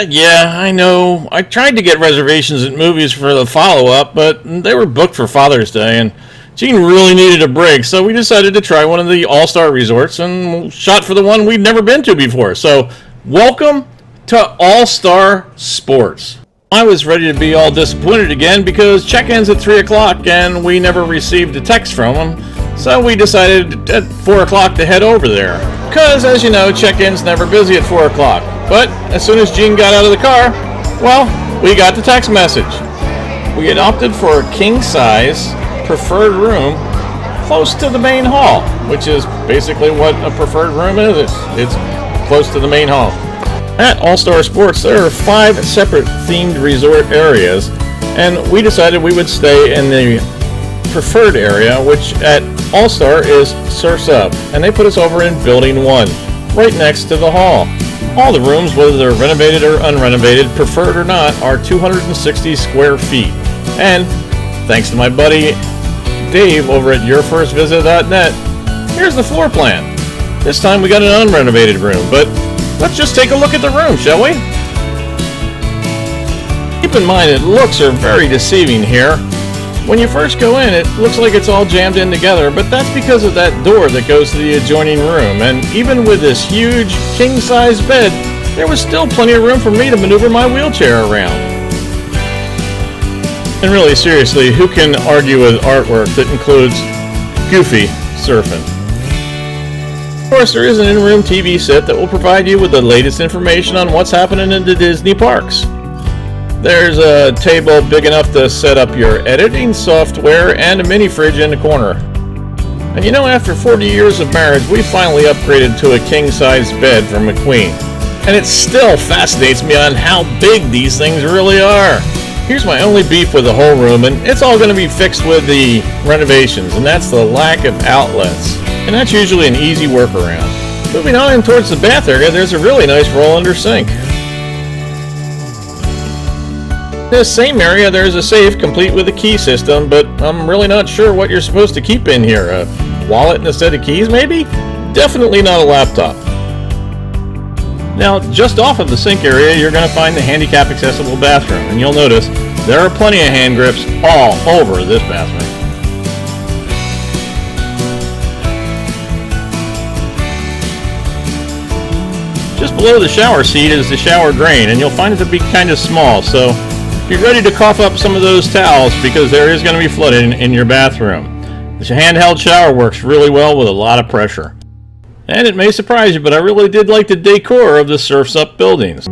Yeah, I know. I tried to get reservations at movies for the follow-up, but they were booked for Father's Day, and Gene really needed a break, so we decided to try one of the All-Star resorts and shot for the one we'd never been to before. So, welcome to All-Star Sports. I was ready to be all disappointed again because check-in's at 3 o'clock and we never received a text from them, so we decided at 4 o'clock to head over there. Because, as you know, check-in's never busy at 4 o'clock. But as soon as Gene got out of the car, well, we got the text message. We had opted for a king-size preferred room close to the main hall, which is basically what a preferred room is. It's close to the main hall. At All-Star Sports, there are 5 separate themed resort areas, and we decided we would stay in the preferred area, which at All-Star is Surf's Up, and they put us over in Building 1, right next to the hall. All the rooms, whether they're renovated or unrenovated, preferred or not, are 260 square feet. And thanks to my buddy Dave over at yourfirstvisit.net, here's the floor plan. This time we got an unrenovated room, but let's just take a look at the room, shall we? Keep in mind, it looks are very deceiving here. When you first go in, it looks like it's all jammed in together, but that's because of that door that goes to the adjoining room. And even with this huge king-size bed, there was still plenty of room for me to maneuver my wheelchair around. And really, seriously, who can argue with artwork that includes Goofy surfing? Of course, there is an in-room TV set that will provide you with the latest information on what's happening in the Disney parks. There's a table big enough to set up your editing software and a mini fridge in the corner. And you know, after 40 years of marriage, we finally upgraded to a king-size bed from McQueen. And it still fascinates me on how big these things really are. Here's my only beef with the whole room, and it's all going to be fixed with the renovations, and that's the lack of outlets. And that's usually an easy workaround. Moving on in towards the bath area, there's a really nice roll-under sink. In this same area, there's a safe complete with a key system, but I'm really not sure what you're supposed to keep in here. A wallet instead of keys, maybe? Definitely not a laptop. Now, just off of the sink area, you're going to find the handicap-accessible bathroom, and you'll notice there are plenty of hand grips all over this bathroom. Just below the shower seat is the shower drain, and you'll find it to be kind of small, so be ready to cough up some of those towels because there is going to be flooding in your bathroom. This handheld shower works really well with a lot of pressure. And it may surprise you, but I really did like the decor of the Surf's Up buildings.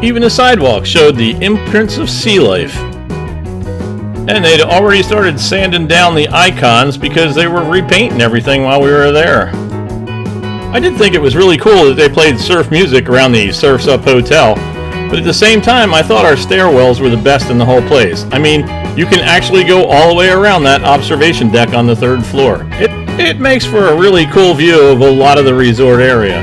Even the sidewalk showed the imprints of sea life. And they'd already started sanding down the icons because they were repainting everything while we were there. I did think it was really cool that they played surf music around the Surf's Up Hotel, but at the same time, I thought our stairwells were the best in the whole place. I mean, you can actually go all the way around that observation deck on the 3rd floor. It makes for a really cool view of a lot of the resort area,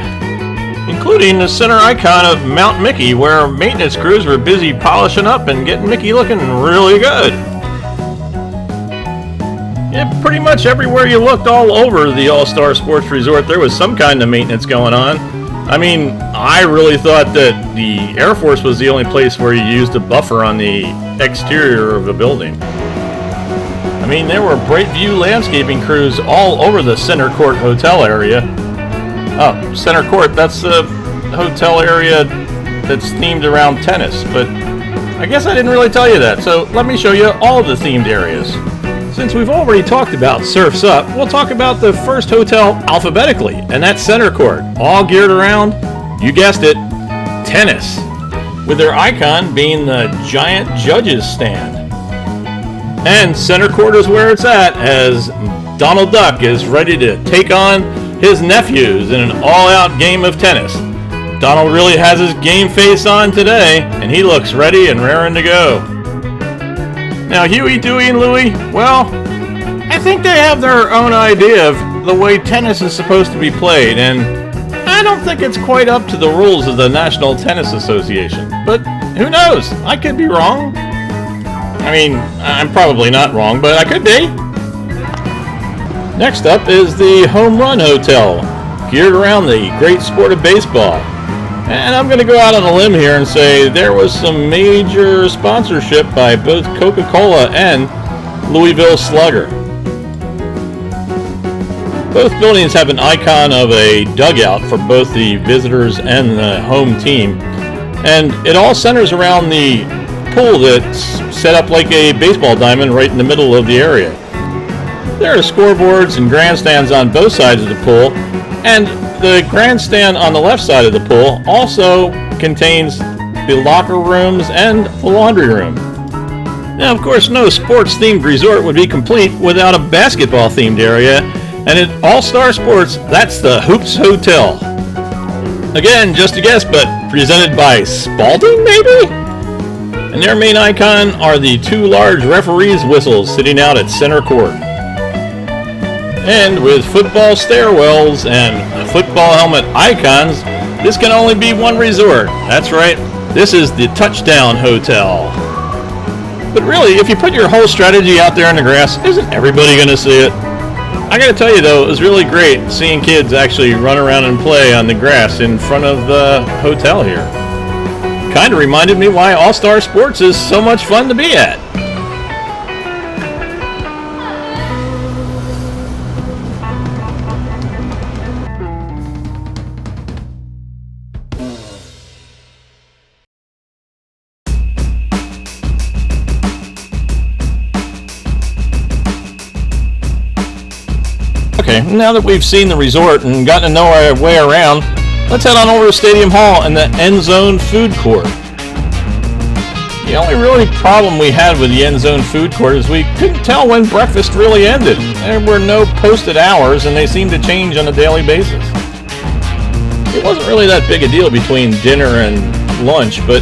including the center icon of Mount Mickey, where maintenance crews were busy polishing up and getting Mickey looking really good. Yeah, pretty much everywhere you looked all over the All-Star Sports Resort, there was some kind of maintenance going on. I mean, I really thought that the Air Force was the only place where you used a buffer on the exterior of a building. I mean, there were Brightview landscaping crews all over the Center Court Hotel area. Oh, Center Court, that's the hotel area that's themed around tennis, but I guess I didn't really tell you that, so let me show you all of the themed areas. Since we've already talked about Surf's Up, we'll talk about the first hotel alphabetically, and that's Center Court, all geared around, you guessed it, tennis, with their icon being the giant judges stand. And Center Court is where it's at, as Donald Duck is ready to take on his nephews in an all-out game of tennis. Donald really has his game face on today, and he looks ready and raring to go. Now Huey, Dewey, and Louie, well, I think they have their own idea of the way tennis is supposed to be played, and I don't think it's quite up to the rules of the National Tennis Association. But who knows? I could be wrong. I mean, I'm probably not wrong, but I could be. Next up is the Home Run Hotel, geared around the great sport of baseball. And I'm going to go out on a limb here and say there was some major sponsorship by both Coca-Cola and Louisville Slugger. Both buildings have an icon of a dugout for both the visitors and the home team. And it all centers around the pool that's set up like a baseball diamond right in the middle of the area. There are scoreboards and grandstands on both sides of the pool, and the grandstand on the left side of the pool also contains the locker rooms and the laundry room. Now, of course, no sports-themed resort would be complete without a basketball-themed area, and at All-Star Sports, that's the Hoops Hotel. Again, just a guess, but presented by Spalding, maybe? And their main icon are the two large referees' whistles sitting out at center court. And with football stairwells and football helmet icons, this can only be one resort. That's right, this is the Touchdown Hotel. But really, if you put your whole strategy out there in the grass, isn't everybody going to see it? I gotta tell you though, it was really great seeing kids actually run around and play on the grass in front of the hotel here. Kinda reminded me why All-Star Sports is so much fun to be at. Okay, now that we've seen the resort and gotten to know our way around, let's head on over to Stadium Hall and the End Zone Food Court. The only really problem we had with the End Zone Food Court is we couldn't tell when breakfast really ended. There were no posted hours and they seemed to change on a daily basis. It wasn't really that big a deal between dinner and lunch, but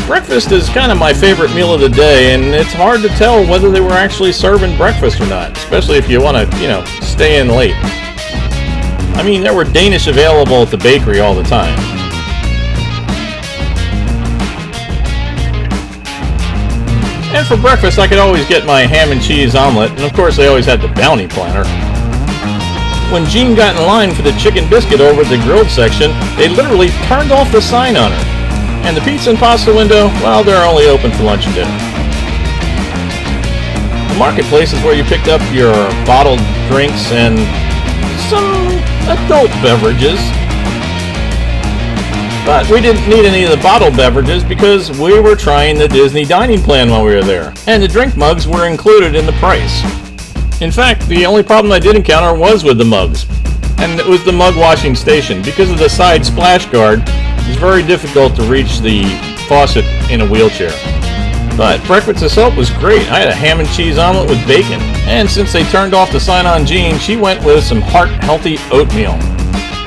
breakfast is kind of my favorite meal of the day, and it's hard to tell whether they were actually serving breakfast or not, especially if you want to, stay in late. I mean, there were Danish available at the bakery all the time. And for breakfast, I could always get my ham and cheese omelet, and of course they always had the bounty platter. When Jean got in line for the chicken biscuit over at the grilled section, they literally turned off the sign on her. And the pizza and pasta window, well, they're only open for lunch and dinner. The marketplace is where you picked up your bottled drinks and some adult beverages. But we didn't need any of the bottled beverages because we were trying the Disney dining plan while we were there. And the drink mugs were included in the price. In fact, the only problem I did encounter was with the mugs. And it was the mug washing station. Because of the side splash guard, it's very difficult to reach the faucet in a wheelchair. But breakfast itself was great. I had a ham and cheese omelet with bacon. And since they turned off the sign on Jean, she went with some heart-healthy oatmeal.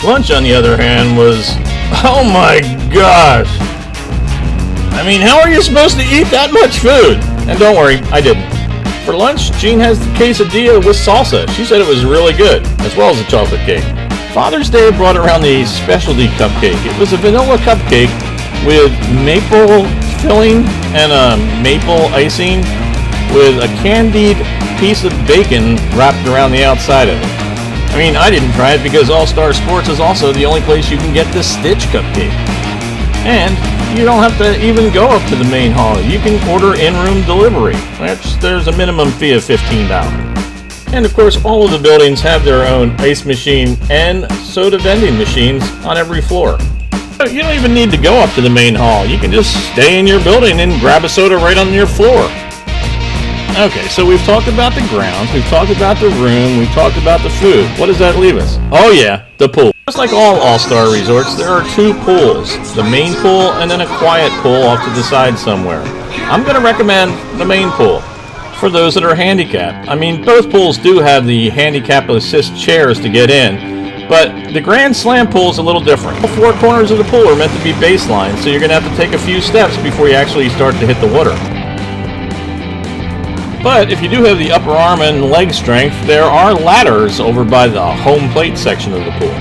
Lunch, on the other hand, was... oh my gosh! I mean, how are you supposed to eat that much food? And don't worry, I didn't. For lunch, Jean has the quesadilla with salsa. She said it was really good, as well as the chocolate cake. Father's Day brought around the specialty cupcake. It was a vanilla cupcake with maple filling and a maple icing with a candied piece of bacon wrapped around the outside of it. I mean, I didn't try it because All-Star Sports is also the only place you can get the Stitch cupcake. And you don't have to even go up to the main hall. You can order in-room delivery. There's a minimum fee of $15. And of course, all of the buildings have their own ice machine and soda vending machines on every floor. You don't even need to go up to the main hall. You can just stay in your building and grab a soda right on your floor. Okay, so we've talked about the grounds, we've talked about the room, we've talked about the food. What does that leave us? Oh yeah, the pool. Just like all All-Star resorts, there are two pools. The main pool and then a quiet pool off to the side somewhere. I'm going to recommend the main pool for those that are handicapped. I mean, both pools do have the handicap assist chairs to get in, But the Grand Slam pool is a little different. All four corners of the pool are meant to be baseline, so you're going to have to take a few steps before you actually start to hit the water. But if you do have the upper arm and leg strength, there are ladders over by the home plate section of the pool.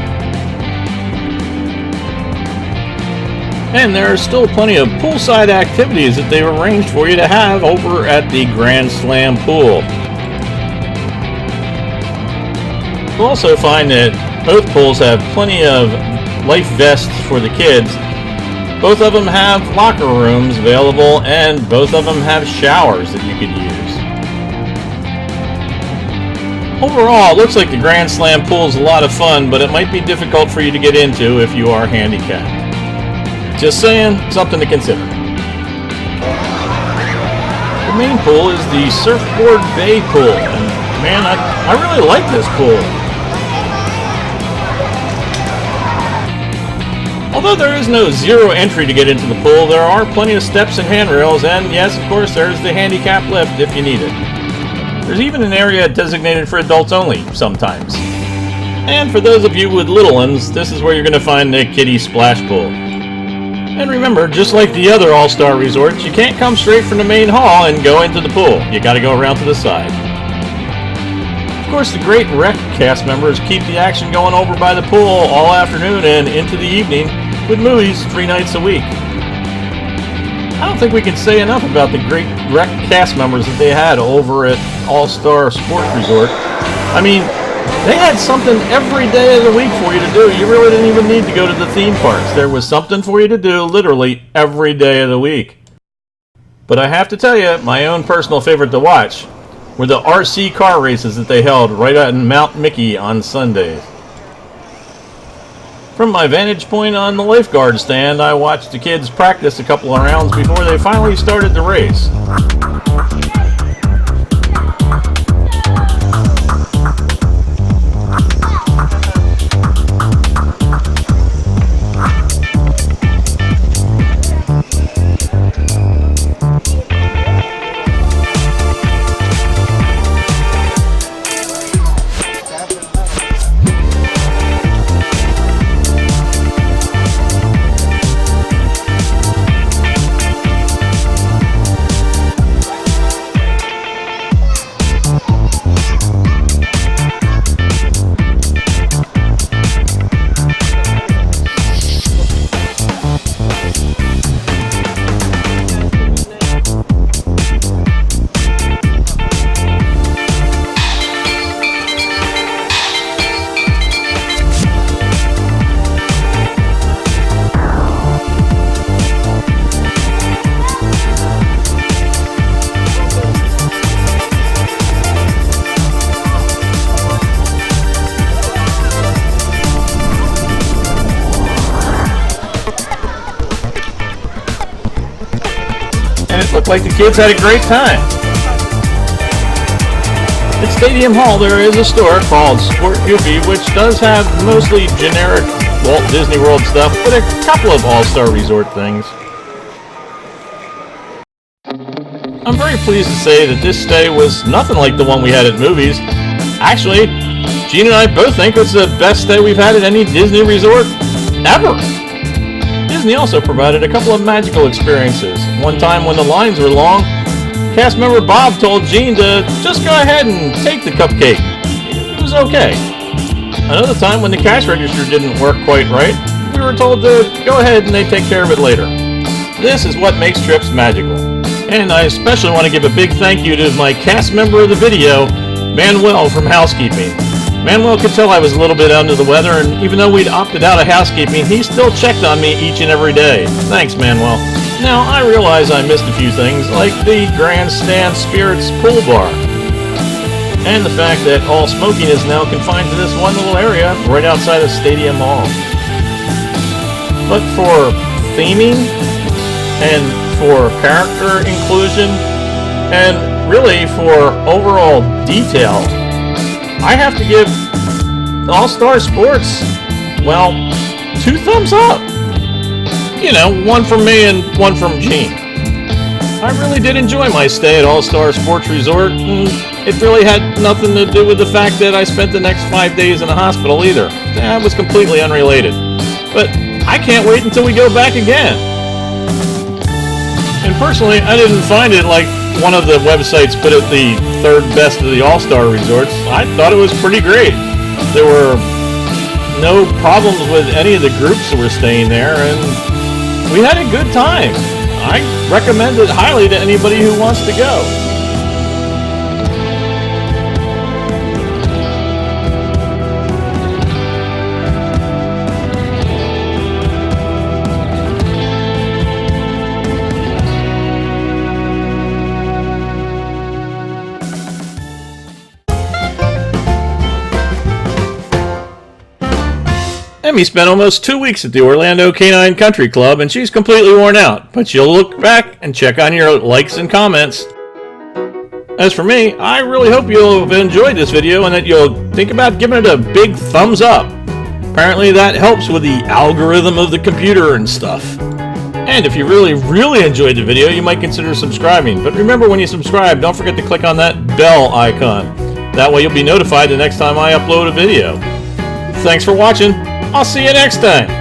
And there are still plenty of poolside activities that they've arranged for you to have over at the Grand Slam pool. You'll also find that both pools have plenty of life vests for the kids. Both of them have locker rooms available, and both of them have showers that you could use. Overall, it looks like the Grand Slam pool is a lot of fun, but it might be difficult for you to get into if you are handicapped. Just saying, something to consider. The main pool is the Surfboard Bay pool, and man, I really like this pool. Although there is no zero entry to get into the pool, there are plenty of steps and handrails, and yes, of course, there's the handicap lift if you need it. There's even an area designated for adults only, sometimes. And for those of you with little ones, this is where you're going to find the kiddie splash pool. And remember, just like the other all-star resorts, you can't come straight from the main hall and go into the pool. You got to go around to the side. Of course, the great rec cast members keep the action going over by the pool all afternoon and into the evening with movies 3 nights a week. I don't think we can say enough about the great rec cast members that they had over at All-Star Sports Resort. I mean, they had something every day of the week for you to do. You really didn't even need to go to the theme parks. There was something for you to do literally every day of the week. But I have to tell you, my own personal favorite to watch were the RC car races that they held right at Mount Mickey on Sundays. From my vantage point on the lifeguard stand, I watched the kids practice a couple of rounds before they finally started the race. Looked like the kids had a great time. At Stadium Hall there is a store called Sport Goofy, which does have mostly generic Walt Disney World stuff, but a couple of all-star resort things. I'm very pleased to say that this stay was nothing like the one we had at movies. Actually, Gene and I both think it's the best stay we've had at any Disney resort ever. Disney also provided a couple of magical experiences. One time when the lines were long, cast member Bob told Gene to just go ahead and take the cupcake. It was okay. Another time when the cash register didn't work quite right, we were told to go ahead and they'd take care of it later. This is what makes trips magical. And I especially want to give a big thank you to my cast member of the video, Manuel from housekeeping. Manuel could tell I was a little bit under the weather, and even though we'd opted out of housekeeping, he still checked on me each and every day. Thanks, Manuel. Now, I realize I missed a few things, like the Grandstand Spirits pool bar, and the fact that all smoking is now confined to this one little area right outside of Stadium Hall. But for theming, and for character inclusion, and really for overall detail, I have to give All-Star Sports, well, 2 thumbs up. You know, 1 from me and 1 from Gene. I really did enjoy my stay at All-Star Sports Resort, and it really had nothing to do with the fact that I spent the next 5 days in the hospital either. That was completely unrelated. But I can't wait until we go back again. And personally, I didn't find it like one of the websites put it the third best of the All-Star resorts. I thought it was pretty great. There were no problems with any of the groups that were staying there, and we had a good time. I recommend it highly to anybody who wants to go. Emmy spent almost 2 weeks at the Orlando Canine Country Club, and she's completely worn out, but she'll look back and check on your likes and comments. As for me, I really hope you'll have enjoyed this video and that you'll think about giving it a big thumbs up. Apparently that helps with the algorithm of the computer and stuff. And if you really enjoyed the video, you might consider subscribing. But remember, when you subscribe, don't forget to click on that bell icon. That way you'll be notified the next time I upload a video. Thanks for watching. I'll see you next time.